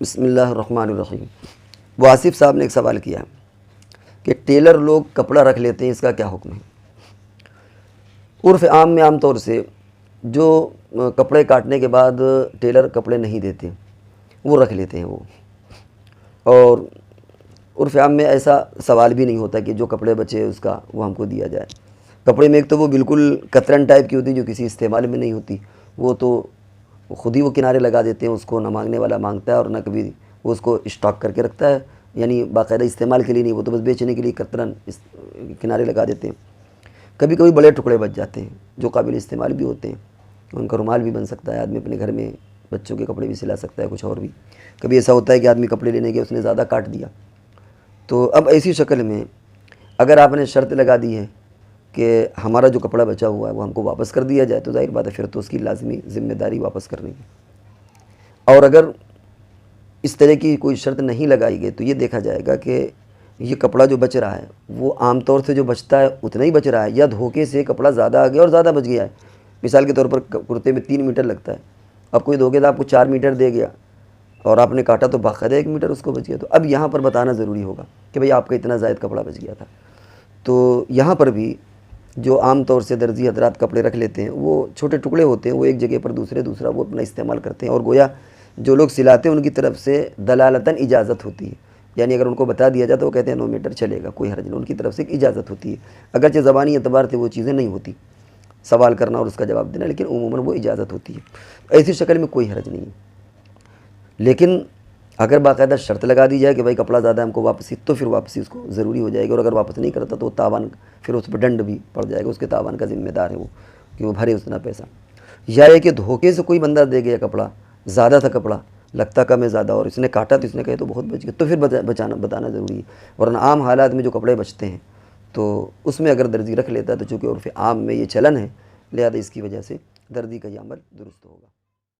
بسم اللہ الرحمن الرحیم۔ واصف صاحب نے ایک سوال کیا کہ ٹیلر لوگ کپڑا رکھ لیتے ہیں، اس کا کیا حکم ہے؟ عرف عام میں عام طور سے جو کپڑے کاٹنے کے بعد ٹیلر کپڑے نہیں دیتے وہ رکھ لیتے ہیں وہ، اور عرف عام میں ایسا سوال بھی نہیں ہوتا کہ جو کپڑے بچے اس کا وہ ہم کو دیا جائے۔ کپڑے میں ایک تو وہ بالکل کترن ٹائپ کی ہوتی جو کسی استعمال میں نہیں ہوتی، وہ تو خود ہی وہ کنارے لگا دیتے ہیں، اس کو نہ مانگنے والا مانگتا ہے اور نہ کبھی وہ اس کو اسٹاک کر کے رکھتا ہے، یعنی باقاعدہ استعمال کے لیے نہیں، وہ تو بس بیچنے کے لیے کترن کنارے لگا دیتے ہیں۔ کبھی کبھی بڑے ٹکڑے بچ جاتے ہیں جو قابل استعمال بھی ہوتے ہیں، ان کا رومال بھی بن سکتا ہے، آدمی اپنے گھر میں بچوں کے کپڑے بھی سلا سکتا ہے، کچھ اور بھی۔ کبھی ایسا ہوتا ہے کہ آدمی کپڑے لینے کے اس نے زیادہ کاٹ دیا، تو اب ایسی شکل میں اگر آپ نے شرط لگا دی ہے کہ ہمارا جو کپڑا بچا ہوا ہے وہ ہم کو واپس کر دیا جائے، تو ظاہر بات ہے پھر تو اس کی لازمی ذمہ داری واپس کرنے کی۔ اور اگر اس طرح کی کوئی شرط نہیں لگائی گئی تو یہ دیکھا جائے گا کہ یہ کپڑا جو بچ رہا ہے وہ عام طور سے جو بچتا ہے اتنا ہی بچ رہا ہے، یا دھوکے سے کپڑا زیادہ آ گیا اور زیادہ بچ گیا ہے۔ مثال کے طور پر کرتے میں 3 میٹر لگتا ہے، اب کوئی دھوکے سے آپ کو 4 میٹر دے گیا اور آپ نے کاٹا تو باقاعدہ 1 میٹر اس کو بچ گیا، تو اب یہاں پر بتانا ضروری ہوگا کہ بھئی آپ کا اتنا زائد کپڑا بچ گیا تھا۔ تو یہاں پر بھی جو عام طور سے درزی حضرات کپڑے رکھ لیتے ہیں وہ چھوٹے ٹکڑے ہوتے ہیں، وہ ایک جگہ پر دوسرا وہ اپنا استعمال کرتے ہیں، اور گویا جو لوگ سلاتے ہیں ان کی طرف سے دلالتاً اجازت ہوتی ہے، یعنی اگر ان کو بتا دیا جاتا تو وہ کہتے ہیں 9 میٹر چلے گا، کوئی حرج نہیں، ان کی طرف سے ایک اجازت ہوتی ہے، اگرچہ زبانی اعتبار سے وہ چیزیں نہیں ہوتی، سوال کرنا اور اس کا جواب دینا، لیکن عموماً وہ اجازت ہوتی ہے، ایسی شکل میں کوئی حرج نہیں ہے۔ لیکن اگر باقاعدہ شرط لگا دی جائے کہ بھائی کپڑا زیادہ ہم کو واپسی، تو پھر واپسی اس کو ضروری ہو جائے گی، اور اگر واپس نہیں کرتا تو تاوان، پھر اس پہ ڈنڈ بھی پڑ جائے گا، اس کے تاوان کا ذمہ دار ہے وہ کہ وہ بھرے اتنا پیسہ۔ یا یہ کہ دھوکے سے کوئی بندہ دے گیا کپڑا، زیادہ تھا کپڑا، لگتا کم ہے زیادہ، اور اس نے کاٹا تو اس نے کہے تو بہت بچ گیا، تو پھر بتانا ضروری ہے۔ ورنہ عام حالات میں جو کپڑے بچتے ہیں تو اس میں اگر درزی رکھ لیتا ہے تو چونکہ عرف عام میں یہ چلن ہے، لہذا اس کی وجہ سے درزی کا یہ عمل درست ہوگا۔